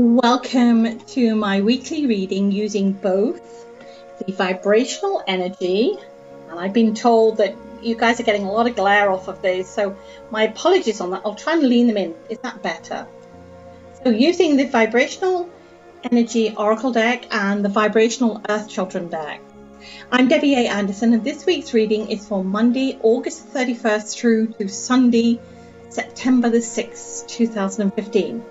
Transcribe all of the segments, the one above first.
Welcome to my weekly reading using both the vibrational energy, and I've been told that you guys are getting a lot of glare off of these, so my apologies on that. I'll try and lean them in. Is that better? So using the vibrational energy oracle deck and the vibrational earth children deck. I'm Debbie A. Anderson, and this week's reading is for Monday, August 31st through to Sunday, September the 6th, 2015.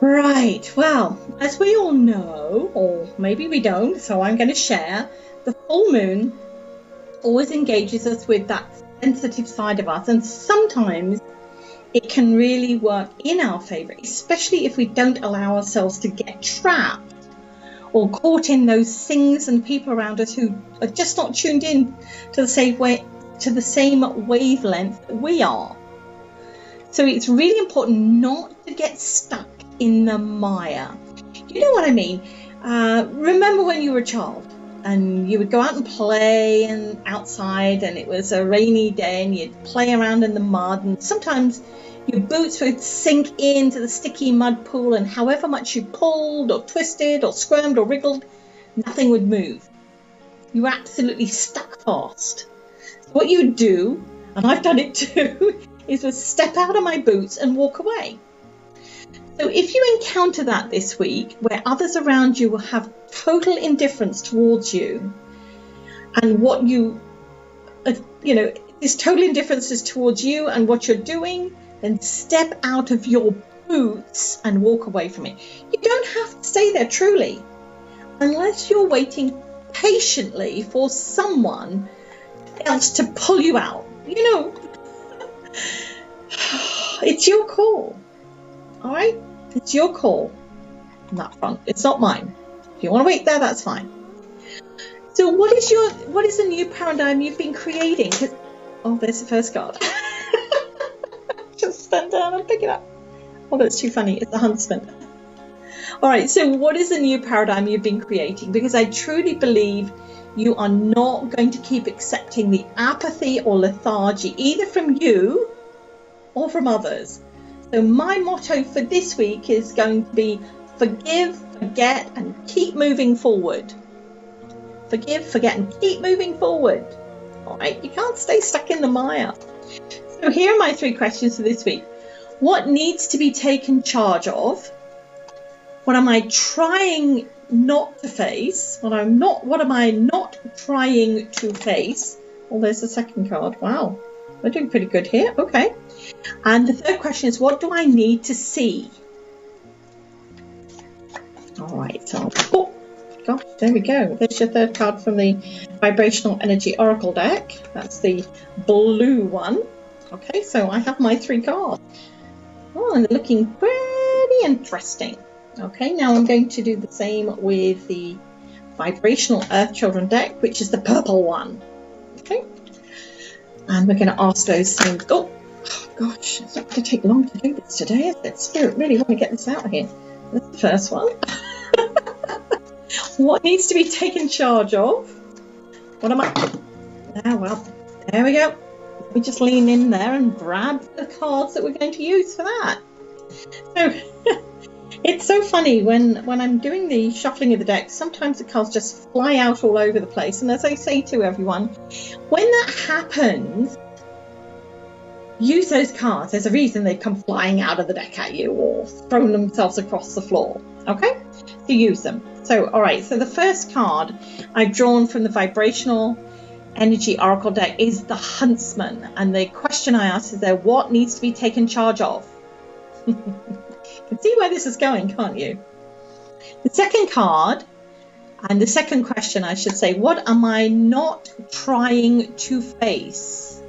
Right, well, as we all know, or maybe we don't, so I'm going to share, the full moon always engages us with that sensitive side of us, and sometimes it can really work in our favor, especially if we don't allow ourselves to get trapped or caught in those things and people around us who are just not tuned in to the same wavelength that we are. So it's really important not to get stuck in the mire. You know what I mean? Remember when you were a child and you would go out and play and outside, and it was a rainy day and you'd play around in the mud, and sometimes your boots would sink into the sticky mud pool, and however much you pulled or twisted or squirmed or wriggled, nothing would move. You were absolutely stuck fast. So what you would do, and I've done it too, is to step out of my boots and walk away. So if you encounter that this week, where others around you will have total indifference towards you, and what this total indifference is towards you and what you're doing, then step out of your boots and walk away from it. You don't have to stay there truly, unless you're waiting patiently for someone else to pull you out. It's your call. All right, it's your call on that front. It's not mine. If you want to wait there, that's fine. So what is the new paradigm you've been creating? Oh, there's the first card. Just stand down and pick it up. Oh, that's too funny. It's the huntsman. All right, so what is the new paradigm you've been creating? Because I truly believe you are not going to keep accepting the apathy or lethargy, either from you or from others. So my motto for this week is going to be forgive, forget, and keep moving forward. Forgive, forget, and keep moving forward. All right, you can't stay stuck in the mire. So here are my 3 questions for this week. What needs to be taken charge of? What am I trying not to face? What am I not trying to face? Well, there's the second card. Wow, we're doing pretty good here. Okay. And the third question is, what do I need to see? All right, so, oh gosh, there we go. There's your third card from the Vibrational Energy Oracle deck. That's the blue one. Okay, so I have my 3 cards. Oh, and they're looking pretty interesting. Okay, now I'm going to do the same with the Vibrational Earth Children deck, which is the purple one. Okay, and we're going to ask those same... Oh gosh, it's not going to take long to do this today, is it? Spirit really want to get this out of here. That's the first one. What needs to be taken charge of? What am I... Oh, well, there we go. We just lean in there and grab the cards that we're going to use for that. So it's so funny when I'm doing the shuffling of the deck, sometimes the cards just fly out all over the place. And as I say to everyone, when that happens, use those cards. There's a reason they come flying out of the deck at you or thrown themselves across the floor. Okay, so use them. So, all right, so the first card I've drawn from the Vibrational Energy Oracle deck is the Huntsman. And the question I asked is there, what needs to be taken charge of? You can see where this is going, can't you? The second card, and the second question I should say, what am I not trying to face?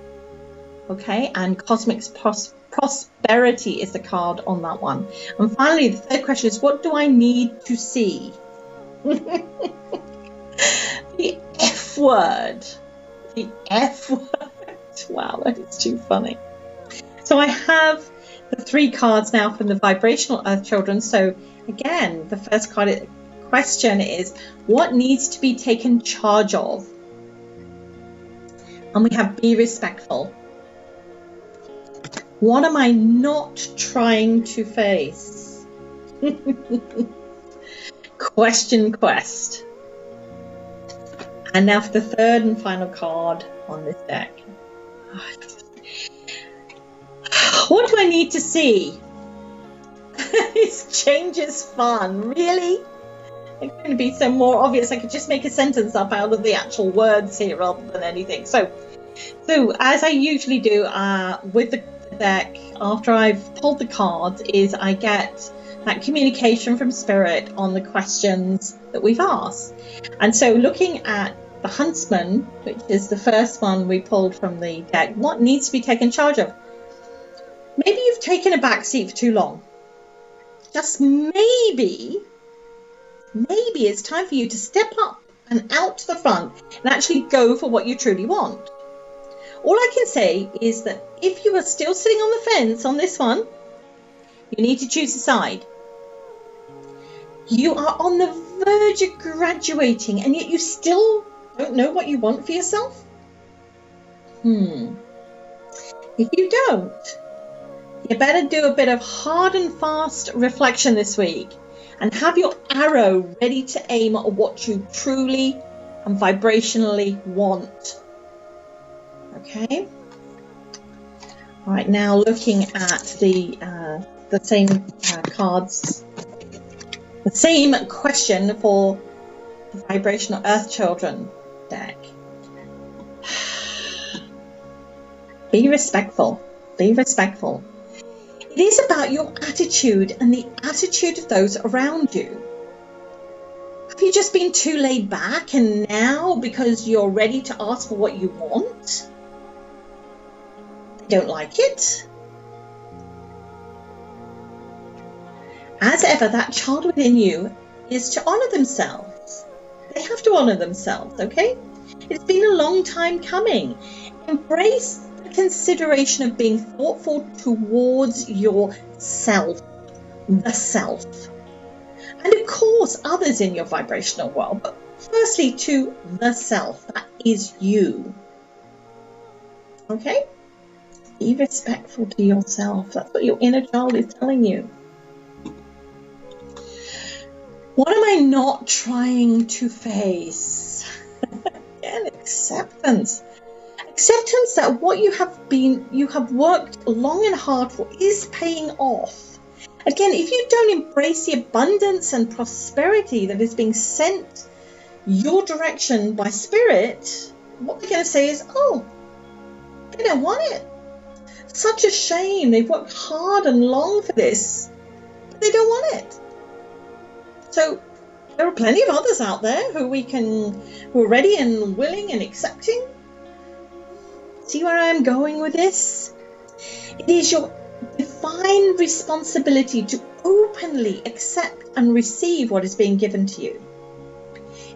Okay, and Cosmic Prosperity is the card on that one. And finally, the third question is, what do I need to see? The F word. The F word. Wow, that is too funny. So I have the 3 cards now from the Vibrational Earth Children. So again, the first question is, what needs to be taken charge of? And we have be respectful. What am I not trying to face? Question quest. And now for the third and final card on this deck. What do I need to see? This change is fun. Really? It's going to be so more obvious. I could just make a sentence up out of the actual words here rather than anything. So as I usually do with the deck, after I've pulled the cards, is I get that communication from Spirit on the questions that we've asked. And so looking at the Huntsman, which is the first one we pulled from the deck, what needs to be taken charge of? Maybe you've taken a back seat for too long. Just maybe it's time for you to step up and out to the front and actually go for what you truly want. All I can say is that if you are still sitting on the fence on this one, you need to choose a side. You are on the verge of graduating and yet you still don't know what you want for yourself? If you don't, you better do a bit of hard and fast reflection this week and have your arrow ready to aim at what you truly and vibrationally want. Okay? All right, now looking at the same cards, the same question for the Vibrational Earth Children deck. Be respectful. Be respectful. It is about your attitude and the attitude of those around you. Have you just been too laid back and now because you're ready to ask for what you want, they don't like it? As ever, that child within you is to honour themselves. They have to honour themselves, okay? It's been a long time coming. Embrace the consideration of being thoughtful towards yourself, the self. And of course, others in your vibrational world, but firstly to the self, that is you. Okay? Be respectful to yourself. That's what your inner child is telling you. What am I not trying to face? Again, acceptance. Acceptance that what you have worked long and hard for is paying off. Again, if you don't embrace the abundance and prosperity that is being sent your direction by Spirit, what they're going to say is, oh, they don't want it. Such a shame. They've worked hard and long for this, but they don't want it. So there are plenty of others out there who are ready and willing and accepting. See where I am going with this? It is your divine responsibility to openly accept and receive what is being given to you.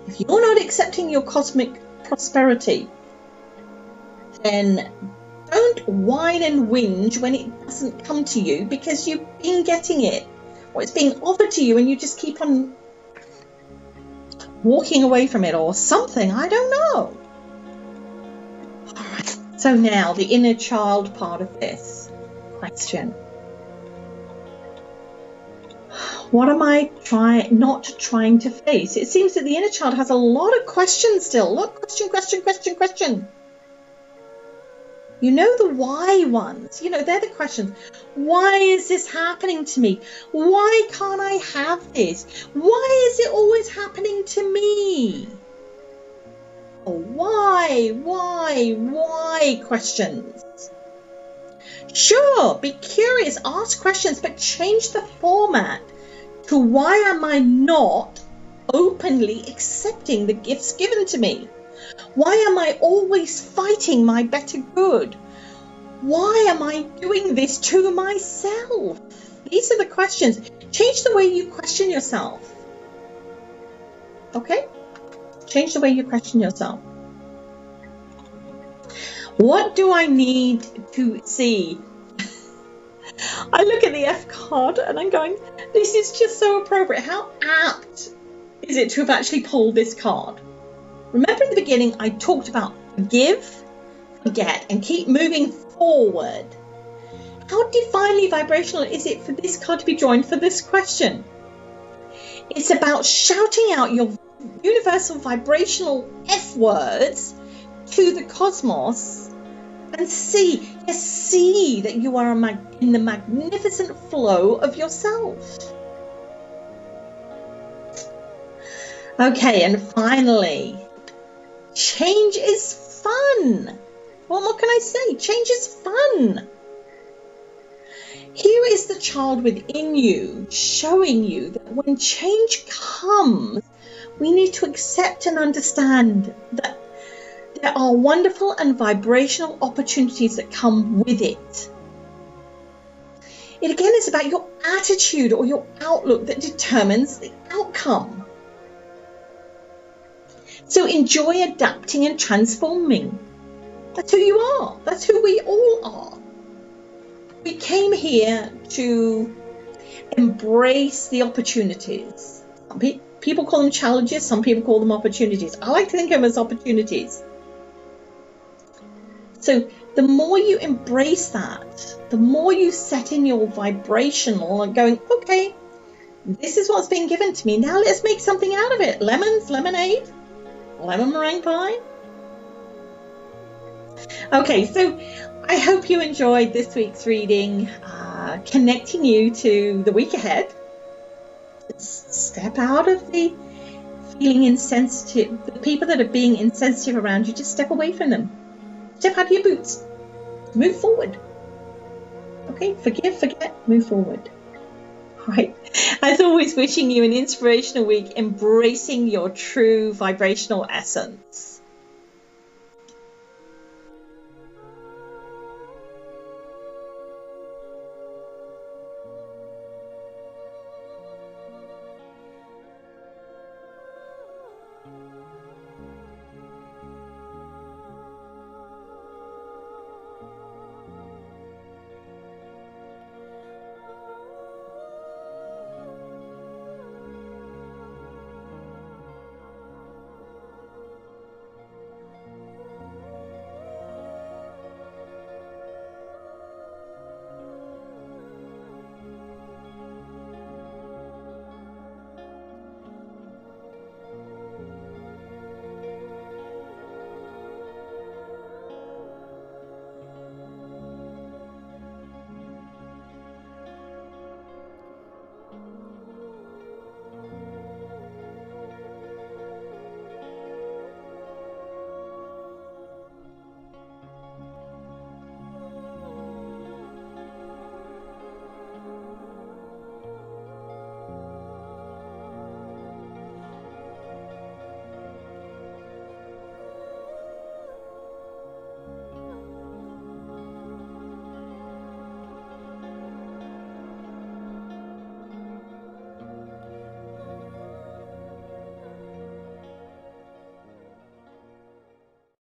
If you're not accepting your cosmic prosperity, then don't whine and whinge when it doesn't come to you because you've been getting it. Or it's being offered to you and you just keep on walking away from it or something. I don't know. All right. So now the inner child part of this question. What am I not trying to face? It seems that the inner child has a lot of questions still. Look, question. You know the why ones. You know, they're the questions. Why is this happening to me? Why can't I have this? Why is it always happening to me? Oh, why questions. Sure, be curious, ask questions, but change the format to why am I not openly accepting the gifts given to me? Why am I always fighting my better good? Why am I doing this to myself? These are the questions. Change the way you question yourself. Okay? Change the way you question yourself. What do I need to see? I look at the F card and I'm going, this is just so appropriate. How apt is it to have actually pulled this card? Remember at the beginning, I talked about forgive, forget, and keep moving forward. How divinely vibrational is it for this card to be drawn for this question? It's about shouting out your universal vibrational F words to the cosmos and see that you are in the magnificent flow of yourself. Okay, and finally, change is fun. What more can I say? Change is fun. Here is the child within you showing you that when change comes, we need to accept and understand that there are wonderful and vibrational opportunities that come with it. It again is about your attitude or your outlook that determines the outcome. So enjoy adapting and transforming. That's who you are. That's who we all are. We came here to embrace the opportunities. Some people call them challenges, some people call them opportunities. I like to think of them as opportunities. So the more you embrace that, the more you set in your vibrational and going, okay, this is what's been given to me. Now let's make something out of it. Lemons, lemonade, lemon meringue pie. Okay, so I hope you enjoyed this week's reading, connecting you to the week ahead. Step out of the feeling insensitive, the people that are being insensitive around you, just step away from them. Step out of your boots. Move forward. Okay, forgive, forget, move forward. All right. As always, wishing you an inspirational week, embracing your true vibrational essence.